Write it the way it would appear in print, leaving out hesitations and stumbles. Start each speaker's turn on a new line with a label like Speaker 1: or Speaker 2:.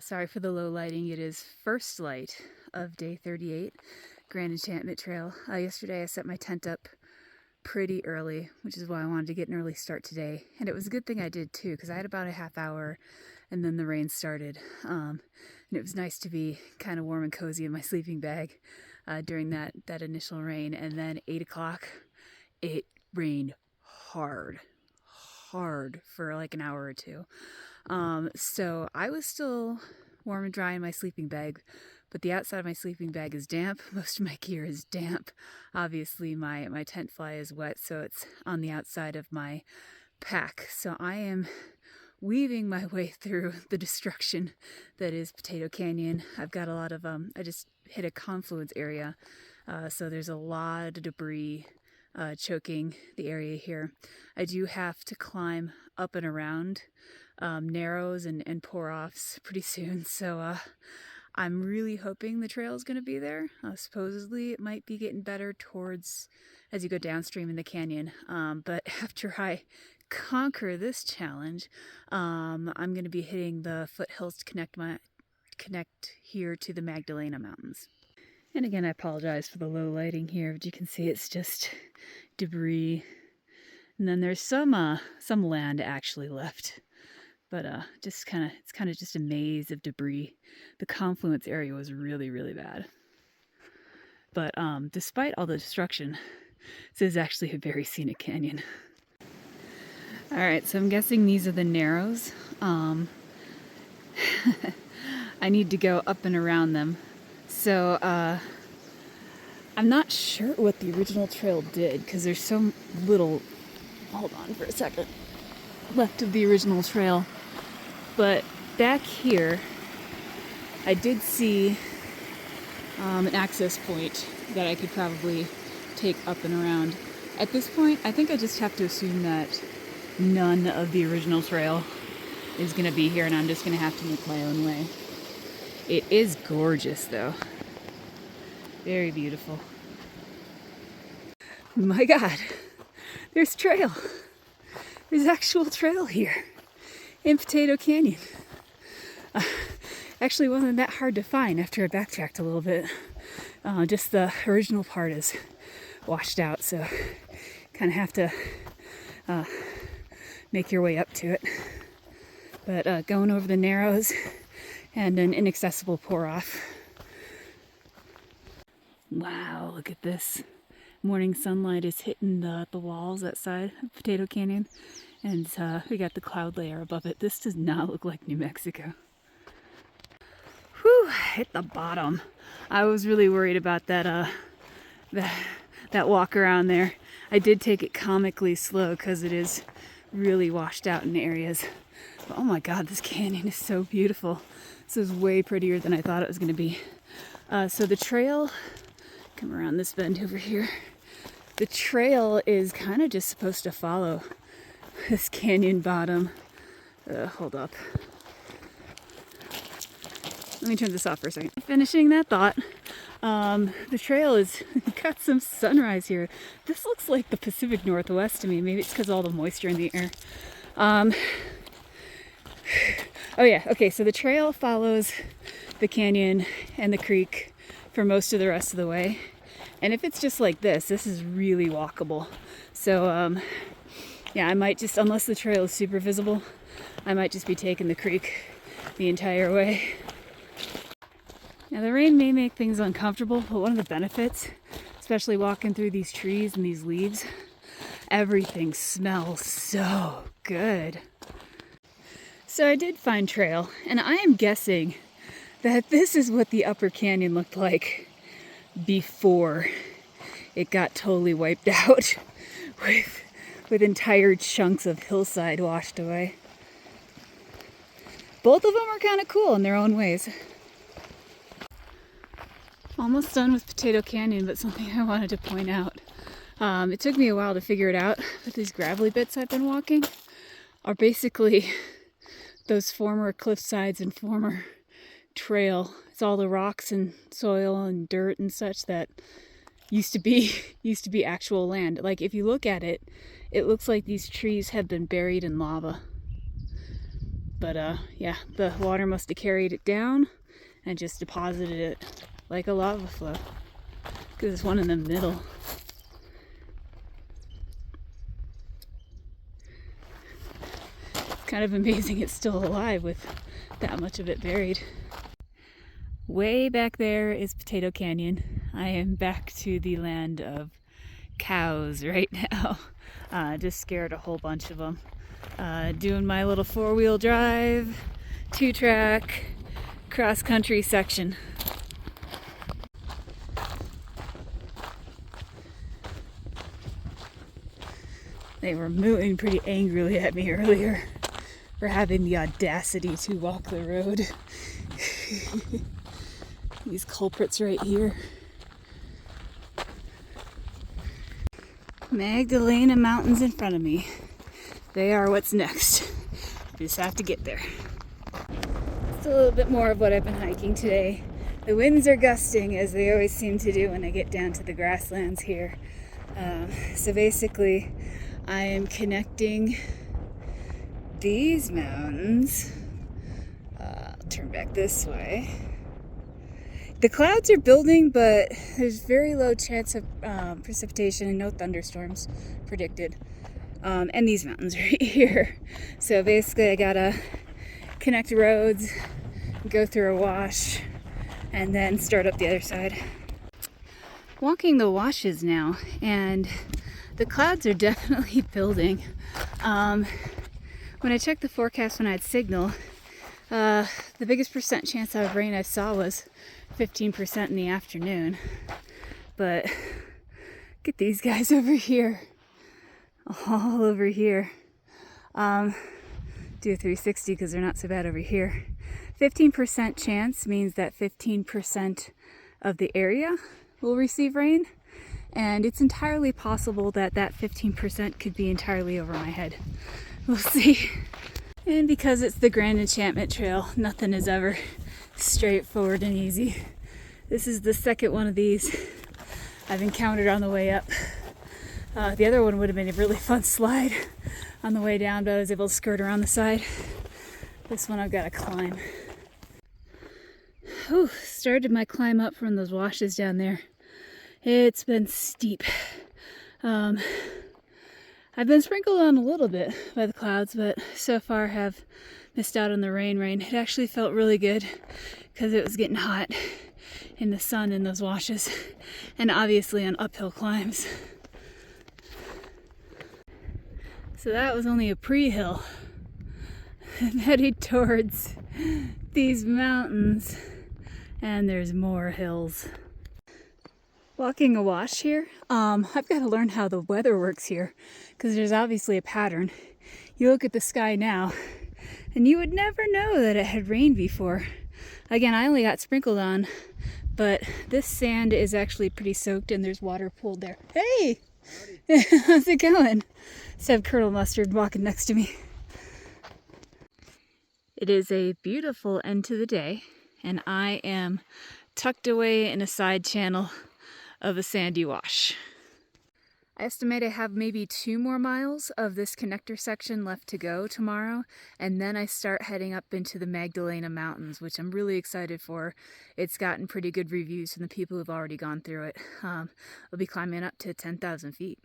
Speaker 1: Sorry for the low lighting. It is first light of day 38, Grand Enchantment Trail. Yesterday I set my tent up pretty early, which is why I wanted to get an early start today. And it was a good thing I did too, because I had about a half hour and then the rain started. And it was nice to be kind of warm and cozy in my sleeping bag during that initial rain. And then 8 o'clock, it rained hard for like an hour or two. So I was still warm and dry in my sleeping bag, but the outside of my sleeping bag is damp. Most of my gear is damp. Obviously my tent fly is wet, so it's on the outside of my pack. So I am weaving my way through the destruction that is Potato Canyon. I've got a lot of, I just hit a confluence area, so there's a lot of debris choking the area here. I do have to climb up and around narrows and pour-offs pretty soon, so I'm really hoping the trail is going to be there. Supposedly it might be getting better towards as you go downstream in the canyon, but after I conquer this challenge, I'm going to be hitting the foothills to connect here to the Magdelena Mountains. And again, I apologize for the low lighting here, but you can see it's just debris. And then there's some land actually left, but it's kind of just a maze of debris. The confluence area was really, really bad. But despite all the destruction, this is actually a very scenic canyon. All right, so I'm guessing these are the narrows. I need to go up and around them. So I'm not sure what the original trail did because there's so little, hold on for a second, left of the original trail. But back here, I did see an access point that I could probably take up and around. At this point, I think I just have to assume that none of the original trail is going to be here and I'm just going to have to make my own way. It is gorgeous though. Very beautiful. My God, there's trail. There's actual trail here in Potato Canyon. Actually wasn't that hard to find after I backtracked a little bit. Just the original part is washed out, so kind of have to make your way up to it. But going over the narrows and an inaccessible pour-off. Wow, look at this. Morning sunlight is hitting the walls outside of Potato Canyon, and we got the cloud layer above it. This does not look like New Mexico. Whew, hit the bottom. I was really worried about that walk around there. I did take it comically slow because it is really washed out in areas. But oh my God, this canyon is so beautiful. This is way prettier than I thought it was going to be. So the trail, come around this bend over here. The trail is kind of just supposed to follow this canyon bottom. Hold up. Let me turn this off for a second. Finishing that thought, the trail is got some sunrise here. This looks like the Pacific Northwest to me. Maybe it's because of all the moisture in the air. Oh yeah, okay, so the trail follows the canyon and the creek for most of the rest of the way. And if it's just like this is really walkable. So yeah, I might just, unless the trail is super visible, I might just be taking the creek the entire way. Now the rain may make things uncomfortable, but one of the benefits, especially walking through these trees and these leaves, everything smells so good. So I did find trail, and I am guessing that this is what the upper canyon looked like before it got totally wiped out with entire chunks of hillside washed away. Both of them are kind of cool in their own ways. Almost done with Potato Canyon, but something I wanted to point out. It took me a while to figure it out, but these gravelly bits I've been walking are basically those former cliff sides and former trail. It's all the rocks and soil and dirt and such that used to be actual land. Like if you look at it, it looks like these trees have been buried in lava. But yeah, the water must have carried it down and just deposited it like a lava flow, because there's one in the middle. It's kind of amazing it's still alive with that much of it buried. Way back there is Potato Canyon. I am back to the land of cows right now. Just scared a whole bunch of them. Doing my little 4-wheel drive, 2-track, cross-country section. They were mooing pretty angrily at me earlier for having the audacity to walk the road. These culprits right here. Magdelena Mountains in front of me. They are what's next. Just have to get there. Just a little bit more of what I've been hiking today. The winds are gusting, as they always seem to do when I get down to the grasslands here. So basically, I am connecting these mountains. I'll turn back this way. The clouds are building, but there's very low chance of precipitation and no thunderstorms predicted. And these mountains right here. So basically I gotta connect roads, go through a wash, and then start up the other side. Walking the washes now, and the clouds are definitely building. When I checked the forecast when I had signal, the biggest percent chance of rain I saw was 15% in the afternoon. But look at these guys over here. All over here. Do a 360 because they're not so bad over here. 15% chance means that 15% of the area will receive rain. And it's entirely possible that that 15% could be entirely over my head. We'll see. And because it's the Grand Enchantment Trail, nothing is ever straightforward and easy. This is the second one of these I've encountered on the way up. The other one would have been a really fun slide on the way down, but I was able to skirt around the side. This one I've got to climb. Whew, started my climb up from those washes down there. It's been steep. I've been sprinkled on a little bit by the clouds, but so far have missed out on the rain. It actually felt really good because it was getting hot in the sun in those washes, and obviously on uphill climbs. So that was only a pre-hill. I'm headed towards these mountains, and there's more hills. Walking a wash here, I've got to learn how the weather works here, because there's obviously a pattern. You look at the sky now, and you would never know that it had rained before. Again, I only got sprinkled on, but this sand is actually pretty soaked, and there's water pooled there. Hey! How's it going? Just have Colonel Mustard walking next to me. It is a beautiful end to the day, and I am tucked away in a side channel of a sandy wash. I estimate I have maybe 2 more miles of this connector section left to go tomorrow, and then I start heading up into the Magdelena Mountains, which I'm really excited for. It's gotten pretty good reviews from the people who've already gone through it. I'll be climbing up to 10,000 feet.